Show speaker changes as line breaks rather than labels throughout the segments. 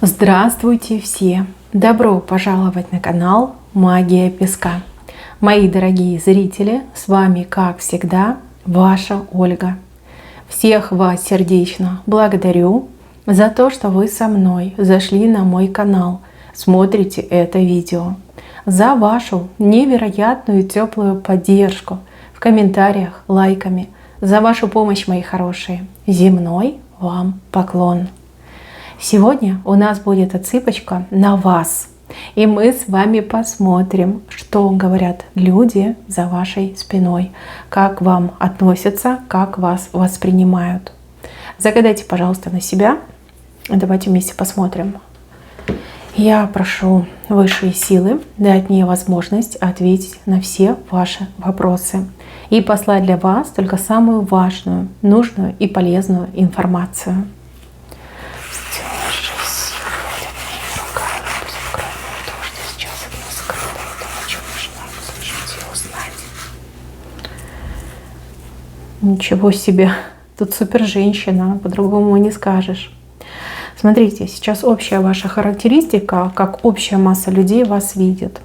Здравствуйте все! Добро пожаловать на канал Магия Песка. Мои дорогие зрители, с вами, как всегда, ваша Ольга. Всех вас сердечно благодарю за то, что вы со мной зашли на мой канал, смотрите это видео, за вашу невероятную теплую поддержку в комментариях, лайками, за вашу помощь, мои хорошие. Земной вам поклон! Сегодня у нас будет отсыпочка на вас. И мы с вами посмотрим, что говорят люди за вашей спиной, как вам относятся, как вас воспринимают. Загадайте, пожалуйста, на себя. Давайте вместе посмотрим. Я прошу высшие силы дать мне возможность ответить на все ваши вопросы и послать для вас только самую важную, нужную и полезную информацию. Ничего себе, тут супер женщина, по-другому не скажешь. Смотрите, сейчас общая ваша характеристика, как общая масса людей вас видит.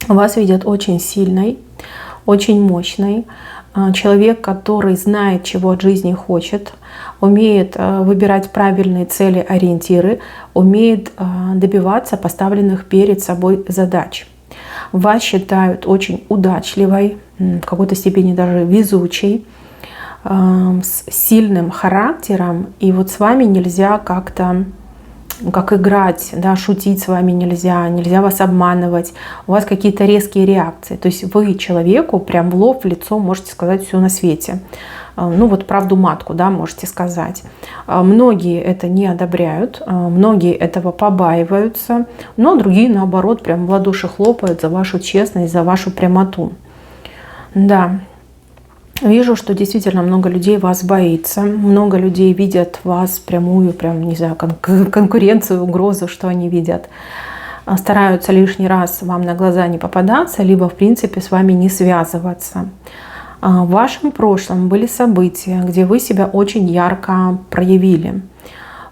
Вас видят очень сильной, очень мощной. Человек, который знает, чего от жизни хочет, умеет выбирать правильные цели, ориентиры, умеет добиваться поставленных перед собой задач. Вас считают очень удачливой, в какой-то степени даже везучей, с сильным характером, и вот с вами нельзя как-то, как играть, да, шутить с вами нельзя вас обманывать, у вас какие-то резкие реакции, то есть вы человеку прям в лоб, в лицо можете сказать все на свете, ну вот правду матку, да, можете сказать. Многие это не одобряют, многие этого побаиваются, но другие наоборот прям в ладоши хлопают за вашу честность, за вашу прямоту. Да. Вижу, что действительно много людей вас боится, много людей видят вас прямую, прям, не знаю, конкуренцию, угрозу, что они видят. Стараются лишний раз вам на глаза не попадаться, либо, в принципе, с вами не связываться. В вашем прошлом были события, где вы себя очень ярко проявили.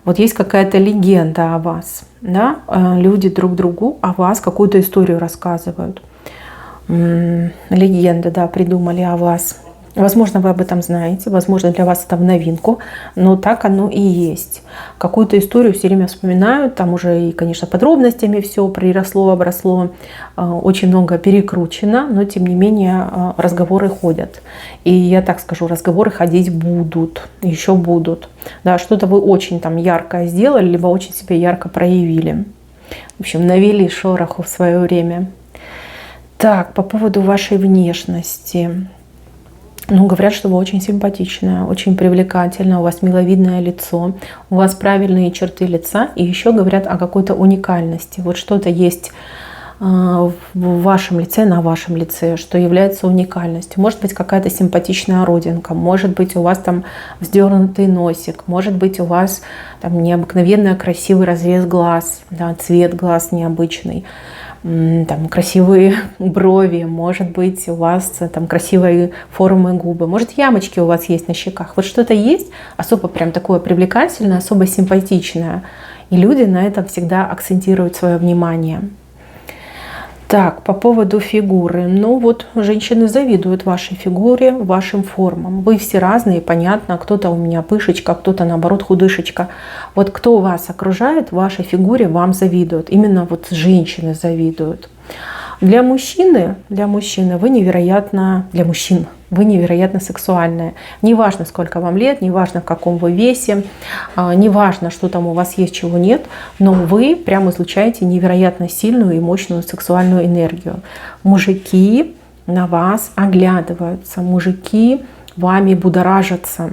Вот есть какая-то легенда о вас, да? Люди друг другу о вас какую-то историю рассказывают. Легенды, да, придумали о вас. Возможно, вы об этом знаете, возможно, для вас это в новинку, но так оно и есть. Какую-то историю все время вспоминают, там уже и, конечно, подробностями все приросло, обросло, очень много перекручено, но тем не менее разговоры ходят. И я так скажу, разговоры ходить будут, еще будут. Да, что-то вы очень там яркое сделали, либо очень себя ярко проявили. В общем, навели шороху в свое время. Так, по поводу вашей внешности. Ну, говорят, что вы очень симпатичная, очень привлекательная, у вас миловидное лицо, у вас правильные черты лица, и еще говорят о какой-то уникальности. Вот что-то есть в вашем лице, на вашем лице, что является уникальностью. Может быть, какая-то симпатичная родинка, может быть, у вас там вздернутый носик, может быть, у вас там необыкновенно красивый разрез глаз, да, цвет глаз необычный. Там красивые брови, может быть, у вас там красивые формы губы, может, ямочки у вас есть на щеках. Вот что-то есть особо прям такое привлекательное, особо симпатичное. И люди на этом всегда акцентируют свое внимание. Так, по поводу фигуры. Ну вот, женщины завидуют вашей фигуре, вашим формам. Вы все разные, понятно. Кто-то у меня пышечка, кто-то наоборот худышечка. Вот кто вас окружает, вашей фигуре вам завидуют. Именно вот женщины завидуют. Для мужчины вы невероятно, вы невероятно сексуальная. Неважно, сколько вам лет, неважно, в каком вы весе, неважно, что там у вас есть, чего нет, но вы прямо излучаете невероятно сильную и мощную сексуальную энергию. Мужики на вас оглядываются, мужики вами будоражатся.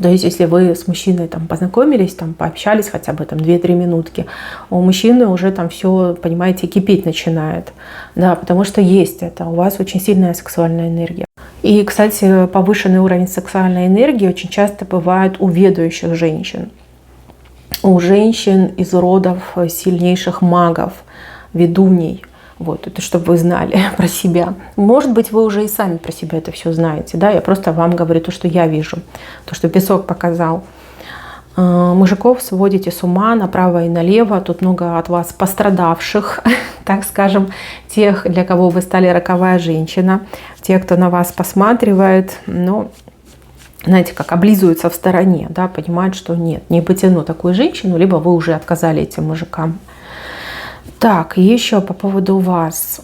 То есть, если вы с мужчиной там познакомились, там пообщались хотя бы там 2-3 минутки, у мужчины уже там все, понимаете, кипеть начинает. Да, потому что есть это, у вас очень сильная сексуальная энергия. И, кстати, повышенный уровень сексуальной энергии очень часто бывает у ведущих женщин. У женщин из родов сильнейших магов, ведуней. Вот, это чтобы вы знали про себя. Может быть, вы уже и сами про себя это все знаете. Да? Я просто вам говорю то, что я вижу, то, что песок показал. Мужиков сводите с ума направо и налево. Тут много от вас пострадавших, так скажем, тех, для кого вы стали роковая женщина, те, кто на вас посматривает, но, знаете, как облизываются в стороне, да, понимают, что нет, не потяну такую женщину, либо вы уже отказали этим мужикам. Так, еще по поводу вас.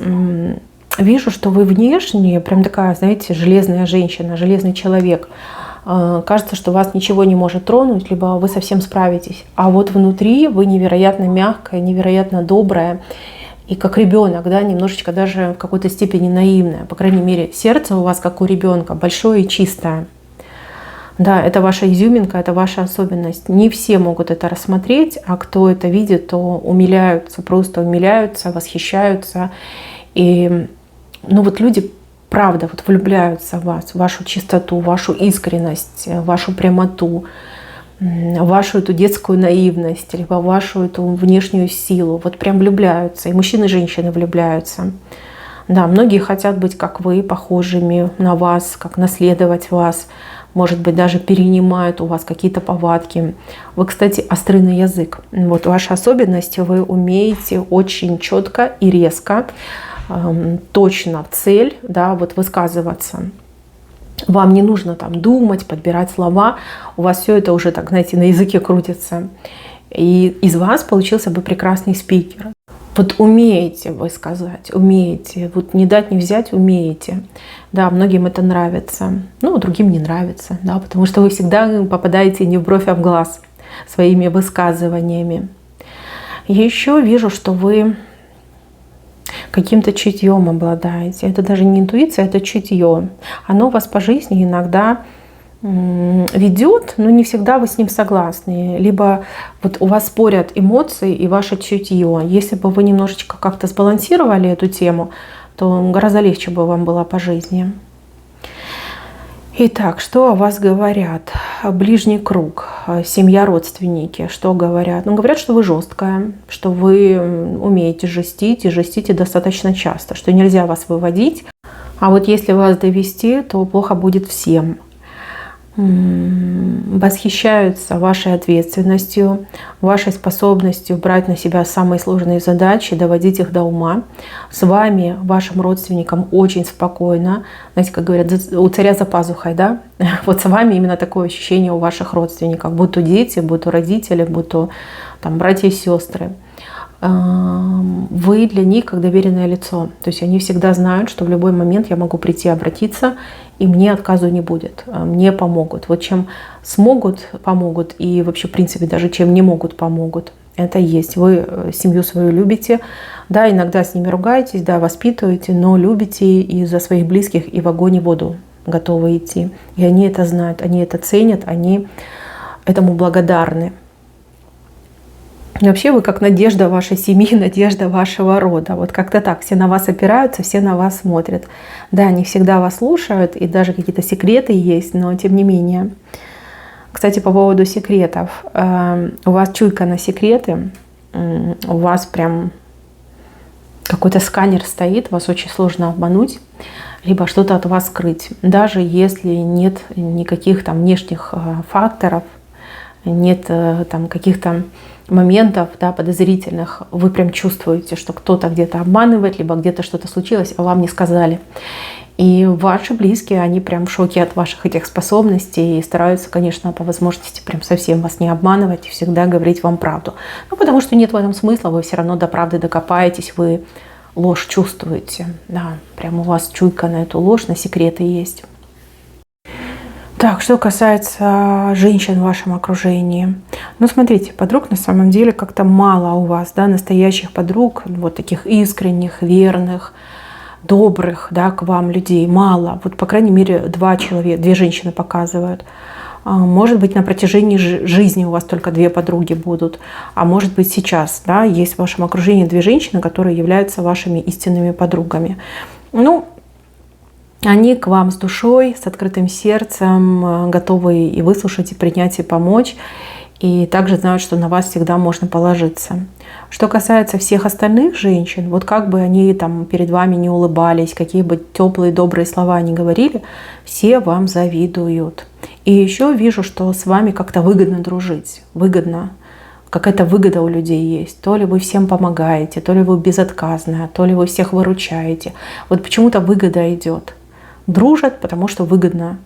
Вижу, что вы внешне прям такая, знаете, железная женщина, железный человек. Кажется, что вас ничего не может тронуть, либо вы совсем справитесь. А вот внутри вы невероятно мягкая, невероятно добрая. И как ребенок, да, немножечко даже в какой-то степени наивная. По крайней мере, сердце у вас, как у ребенка, большое и чистое. Да, это ваша изюминка, это ваша особенность. Не все могут это рассмотреть, а кто это видит, то умиляются, просто умиляются, восхищаются. И ну вот люди, правда, вот влюбляются в вас, в вашу чистоту, вашу искренность, вашу прямоту, вашу эту детскую наивность, либо вашу эту внешнюю силу. Вот прям влюбляются. И мужчины, и женщины влюбляются. Да, многие хотят быть как вы, похожими на вас, как наследовать вас. Может быть, даже перенимают у вас какие-то повадки. Вы, кстати, острый на язык. Вот ваша особенность, вы умеете очень четко и резко, точно в цель, да, вот высказываться. Вам не нужно там думать, подбирать слова. У вас все это уже, так, знаете, на языке крутится. И из вас получился бы прекрасный спикер. Вот умеете вы сказать, умеете. Вот не дать, не взять, умеете. Да, многим это нравится. Ну, другим не нравится, да, потому что вы всегда попадаете не в бровь, а в глаз своими высказываниями. Еще вижу, что вы каким-то чутьем обладаете. Это даже не интуиция, это чутье. Оно вас по жизни иногда ведет, но не всегда вы с ним согласны. Либо вот у вас спорят эмоции и ваше чутье. Если бы вы немножечко как-то сбалансировали эту тему, то гораздо легче бы вам было по жизни. Итак, что о вас говорят? Ближний круг, семья, родственники, что говорят? Ну, говорят, что вы жесткая, что вы умеете жестить и жестите достаточно часто, что нельзя вас выводить. А вот если вас довести, то плохо будет всем. Восхищаются вашей ответственностью, вашей способностью брать на себя самые сложные задачи, доводить их до ума. С вами, вашим родственникам, очень спокойно. Знаете, как говорят, у царя за пазухой, да? Вот с вами именно такое ощущение у ваших родственников. Будь то дети, будь то родители, будь то там, братья и сестры. Вы для них как доверенное лицо. То есть они всегда знают, что в любой момент я могу прийти, обратиться, и мне отказу не будет, мне помогут. Вот чем смогут, помогут, и вообще, в принципе, даже чем не могут, помогут. Это есть. Вы семью свою любите, да, иногда с ними ругаетесь, да, воспитываете, но любите и за своих близких и в огонь и воду готовы идти. И они это знают, они это ценят, они этому благодарны. И вообще вы как надежда вашей семьи, надежда вашего рода. Вот как-то так. Все на вас опираются, все на вас смотрят. Да, не всегда вас слушают, и даже какие-то секреты есть, но тем не менее. Кстати, по поводу секретов. У вас чуйка на секреты, у вас прям какой-то сканер стоит, вас очень сложно обмануть, либо что-то от вас скрыть. Даже если нет никаких там внешних факторов, нет там каких-то моментов, да, подозрительных, вы прям чувствуете, что кто-то где-то обманывает, либо где-то что-то случилось, а вам не сказали. И ваши близкие, они прям в шоке от ваших этих способностей и стараются, конечно, по возможности прям совсем вас не обманывать и всегда говорить вам правду. Ну, потому что нет в этом смысла, вы все равно до правды докопаетесь, вы ложь чувствуете. Да, прям у вас чуйка на эту ложь, на секреты есть. Так, что касается женщин в вашем окружении. Ну, смотрите, подруг на самом деле как-то мало у вас, да, настоящих подруг, вот таких искренних, верных, добрых, да, к вам людей мало. Вот, по крайней мере, две женщины показывают. Может быть, на протяжении жизни у вас только 2 подруги будут. А может быть, сейчас, да, есть в вашем окружении 2 женщины, которые являются вашими истинными подругами. Ну, они к вам с душой, с открытым сердцем, готовы и выслушать, и принять, и помочь. И также знают, что на вас всегда можно положиться. Что касается всех остальных женщин, вот как бы они там перед вами не улыбались, какие бы теплые, добрые слова ни говорили, все вам завидуют. И еще вижу, что с вами как-то выгодно дружить. Выгодно. Какая-то выгода у людей есть. То ли вы всем помогаете, то ли вы безотказная, то ли вы всех выручаете. Вот почему-то выгода идет. Дружат, потому что выгодно.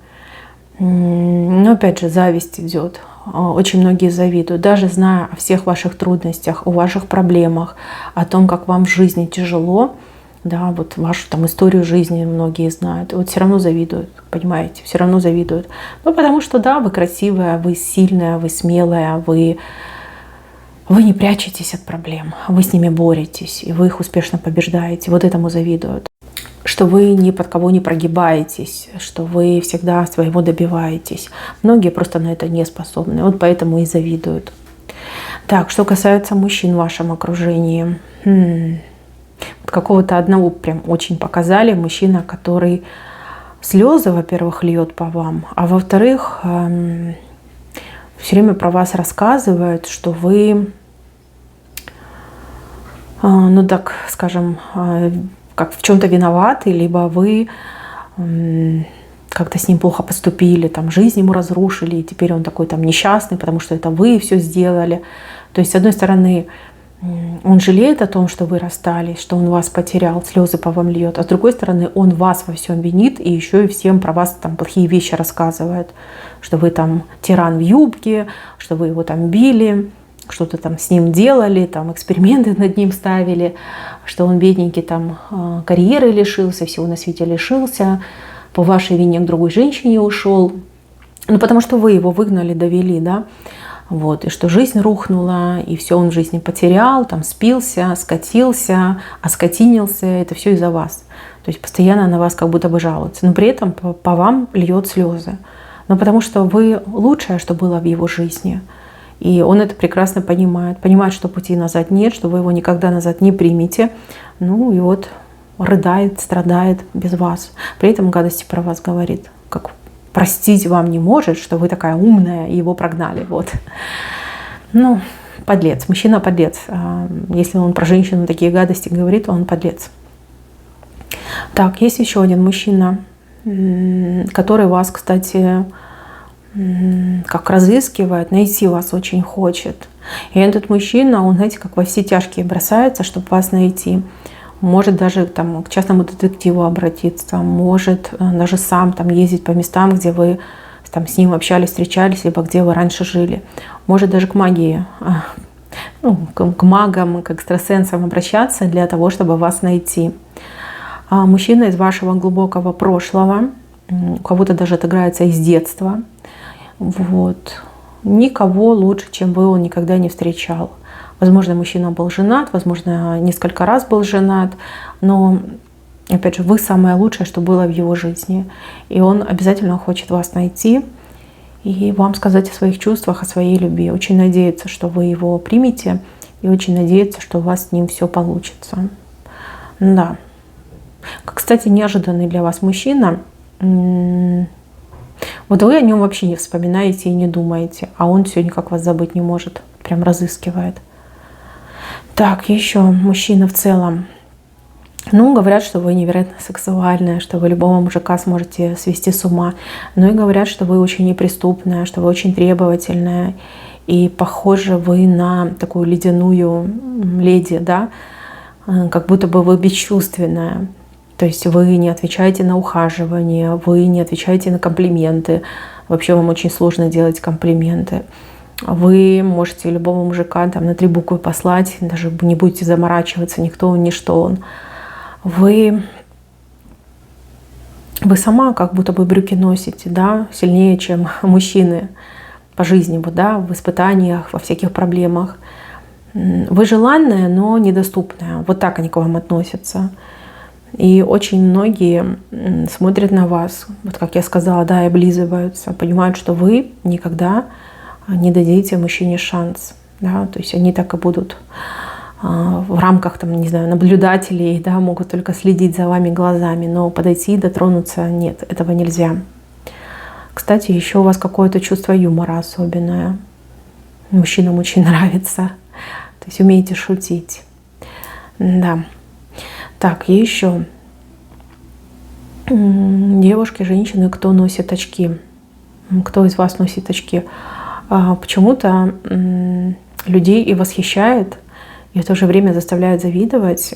Но опять же, зависть идет. Очень многие завидуют, даже зная о всех ваших трудностях, о ваших проблемах, о том, как вам в жизни тяжело, да, вот вашу там историю жизни многие знают, вот все равно завидуют, понимаете, все равно завидуют. Ну, потому что, да, вы красивая, вы сильная, вы смелая, вы не прячетесь от проблем, вы с ними боретесь, и вы их успешно побеждаете, вот этому завидуют. Что вы ни под кого не прогибаетесь, что вы всегда своего добиваетесь. Многие просто на это не способны, вот поэтому и завидуют. Так, что касается мужчин в вашем окружении. Какого-то одного прям очень показали. Мужчина, который слезы, во-первых, льет по вам, а во-вторых, все время про вас рассказывает, что вы, ну так скажем, как в чем-то виноваты, либо вы как-то с ним плохо поступили, там жизнь ему разрушили, и теперь он такой там несчастный, потому что это вы все сделали. То есть, с одной стороны, он жалеет о том, что вы расстались, что он вас потерял, слезы по вам льет, а с другой стороны, он вас во всем винит и еще и всем про вас там плохие вещи рассказывает, что вы там тиран в юбке, что вы его там били, что-то там с ним делали, там эксперименты над ним ставили, что он бедненький там карьеры лишился, всего на свете лишился, по вашей вине к другой женщине ушел. Ну, потому что вы его выгнали, довели, да, вот, и что жизнь рухнула, и все он в жизни потерял, там спился, скатился, оскотинился, это все из-за вас. То есть постоянно на вас как будто бы жалуются, но при этом по вам льет слезы. Но потому что вы лучшее, что было в его жизни. И он это прекрасно понимает. Понимает, что пути назад нет, что вы его никогда назад не примете. Ну и вот рыдает, страдает без вас. При этом гадости про вас говорит. Как простить вам не может, что вы такая умная, и его прогнали. Вот. Ну, подлец. Мужчина подлец. Если он про женщину такие гадости говорит, то он подлец. Так, есть еще один мужчина, который вас, кстати, как разыскивает, найти вас очень хочет. И этот мужчина, он, знаете, как во все тяжкие бросается, чтобы вас найти. Может даже там, к частному детективу обратиться, может даже сам там ездить по местам, где вы там с ним общались, встречались, либо где вы раньше жили. Может даже к магии, ну, к магам, к экстрасенсам обращаться для того, чтобы вас найти. Мужчина из вашего глубокого прошлого, у кого-то даже отыграется из детства. Вот. Никого лучше, чем вы, он никогда не встречал. Возможно, мужчина был женат, возможно, несколько раз был женат, но, опять же, вы самое лучшее, что было в его жизни. И он обязательно хочет вас найти и вам сказать о своих чувствах, о своей любви. Очень надеется, что вы его примете, и очень надеется, что у вас с ним все получится. Да. Кстати, неожиданный для вас мужчина. Вот вы о нем вообще не вспоминаете и не думаете, а он все никак вас забыть не может, прям разыскивает. Так, еще мужчина в целом. Ну, говорят, что вы невероятно сексуальная, что вы любого мужика сможете свести с ума. Ну и говорят, что вы очень неприступная, что вы очень требовательная. И похожи вы на такую ледяную леди, да, как будто бы вы бесчувственная. То есть вы не отвечаете на ухаживание, вы не отвечаете на комплименты. Вообще вам очень сложно делать комплименты. Вы можете любого мужика там на 3 буквы послать, даже не будете заморачиваться, никто он, ничто он. Вы сама как будто бы брюки носите, да, сильнее, чем мужчины по жизни, вот, да, в испытаниях, во всяких проблемах. Вы желанная, но недоступная. Вот так они к вам относятся. И очень многие смотрят на вас, вот как я сказала, да, и облизываются, понимают, что вы никогда не дадите мужчине шанс. Да? То есть они так и будут в рамках, там, не знаю, наблюдателей, да, могут только следить за вами глазами, но подойти и дотронуться нет, этого нельзя. Кстати, еще у вас какое-то чувство юмора особенное. мужчинам очень нравится. То есть умеете шутить. Да. Так, и еще. Девушки, женщины, кто носит очки? Кто из вас носит очки? Почему-то людей и восхищает, и в то же время заставляет завидовать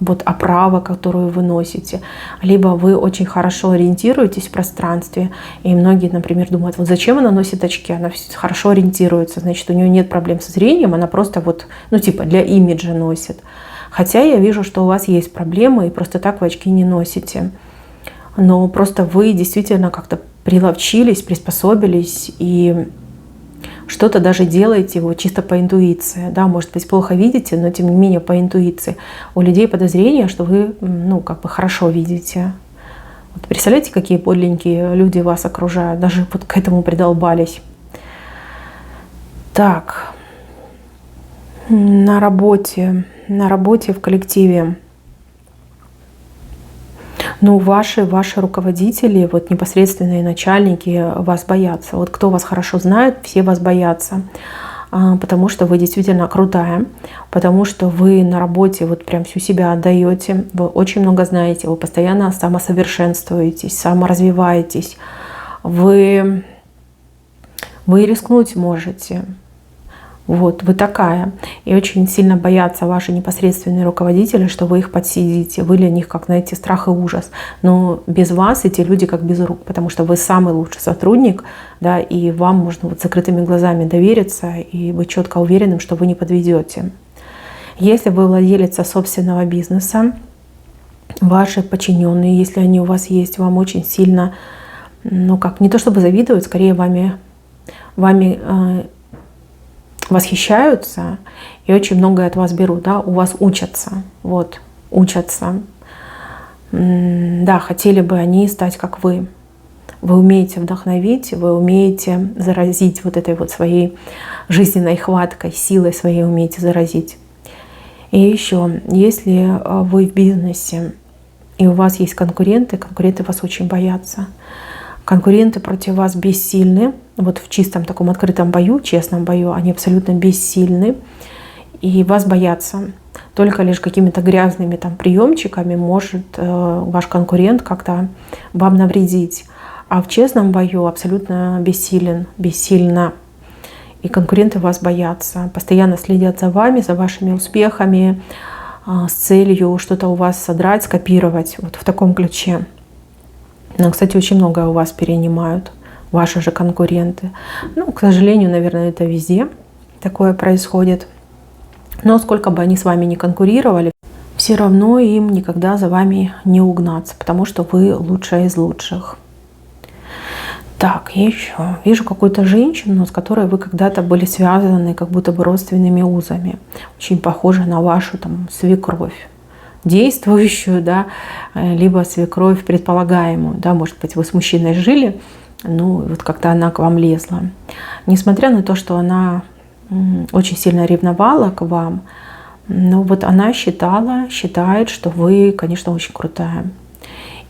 вот оправа, которую вы носите. Либо вы очень хорошо ориентируетесь в пространстве, и многие, например, думают, вот зачем она носит очки, она хорошо ориентируется, значит, у нее нет проблем со зрением, она просто вот, ну типа для имиджа носит. Хотя я вижу, что у вас есть проблемы, и просто так вы очки не носите. Но просто вы действительно как-то приловчились, приспособились и что-то даже делаете его чисто по интуиции. Да, может быть, плохо видите, но тем не менее по интуиции. У людей подозрение, что вы, ну, как бы хорошо видите. Вот представляете, какие подлинные люди вас окружают, даже вот к этому придолбались. Так, на работе в коллективе. Ну, ваши руководители, вот непосредственные начальники вас боятся. Вот кто вас хорошо знает, все вас боятся, потому что вы действительно крутая, потому что вы на работе вот прям всю себя отдаете, вы очень много знаете, вы постоянно самосовершенствуетесь, саморазвиваетесь, вы рискнуть можете. Вот, вы такая. И очень сильно боятся ваши непосредственные руководители, что вы их подсидите. Вы для них, как, знаете, страх и ужас. Но без вас эти люди как без рук, потому что вы самый лучший сотрудник, да, и вам можно вот закрытыми глазами довериться и быть четко уверенным, что вы не подведете. Если вы владелица собственного бизнеса, ваши подчиненные, если они у вас есть, вам очень сильно, ну как, не то чтобы завидуют, скорее вами восхищаются и очень многое от вас берут, да, у вас учатся, вот, учатся. Да, хотели бы они стать как вы. Вы умеете вдохновить, вы умеете заразить вот этой вот своей жизненной хваткой, силой своей умеете заразить. И еще, если вы в бизнесе и у вас есть конкуренты вас очень боятся. Конкуренты против вас бессильны. Вот в чистом таком открытом бою, честном бою, они абсолютно бессильны. И вас боятся. Только лишь какими-то грязными там приемчиками может ваш конкурент как-то вам навредить. А в честном бою абсолютно бессильна. И конкуренты вас боятся. Постоянно следят за вами, за вашими успехами, с целью что-то у вас содрать, скопировать. Вот в таком ключе. Но, кстати, очень многое у вас перенимают ваши же конкуренты. Ну, к сожалению, наверное, это везде такое происходит. Но сколько бы они с вами ни конкурировали, все равно им никогда за вами не угнаться, потому что вы лучшая из лучших. Так, я еще вижу какую-то женщину, с которой вы когда-то были связаны как будто бы родственными узами. Очень похожа на вашу там свекровь. Действующую, да, либо свекровь предполагаемую, да, может быть, вы с мужчиной жили, ну, вот как-то она к вам лезла. Несмотря на то, что она очень сильно ревновала к вам, но вот она считает, что вы, конечно, очень крутая.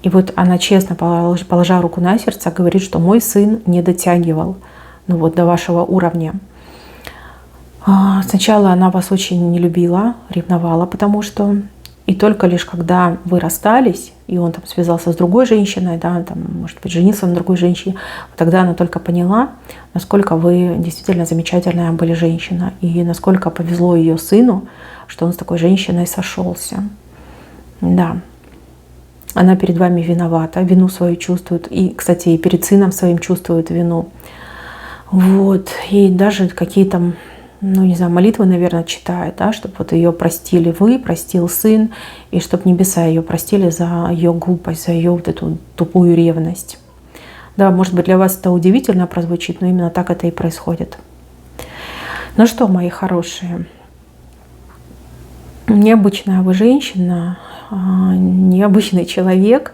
И вот она честно, положа руку на сердце, говорит, что мой сын не дотягивал, ну, вот, до вашего уровня. Сначала она вас очень не любила, ревновала, потому что... И только лишь когда вы расстались, и он там связался с другой женщиной, да, там, может быть, женился на другой женщине, тогда она только поняла, насколько вы действительно замечательная были женщина, и насколько повезло ее сыну, что он с такой женщиной сошелся. Да. Она перед вами виновата, вину свою чувствует, и, кстати, и перед сыном своим чувствует вину. Вот. И даже какие-то, ну, не знаю, молитвы, наверное, читает, да, чтобы вот ее простили вы, простил сын, и чтобы небеса ее простили за ее глупость, за ее вот эту тупую ревность. Да, может быть, для вас это удивительно прозвучит, но именно так это и происходит. Ну что, мои хорошие, необычная вы женщина, необычный человек,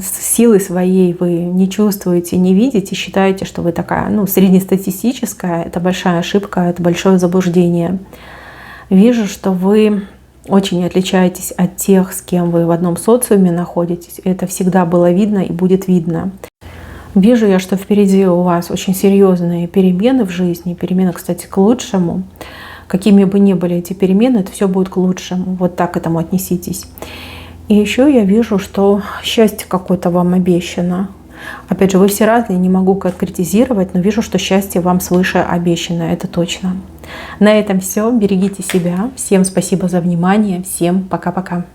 силы своей вы не чувствуете, не видите, считаете, что вы такая, ну, среднестатистическая. Это большая ошибка, это большое заблуждение. Вижу, что вы очень отличаетесь от тех, с кем вы в одном социуме находитесь. Это всегда было видно и будет видно. Вижу я, что впереди у вас очень серьезные перемены в жизни. Перемены, кстати, к лучшему. Какими бы ни были эти перемены, это все будет к лучшему. Вот так к этому отнеситесь. И еще я вижу, что счастье какое-то вам обещано. Опять же, вы все разные, не могу конкретизировать, но вижу, что счастье вам свыше обещано, это точно. На этом все. Берегите себя. Всем спасибо за внимание. Всем пока-пока.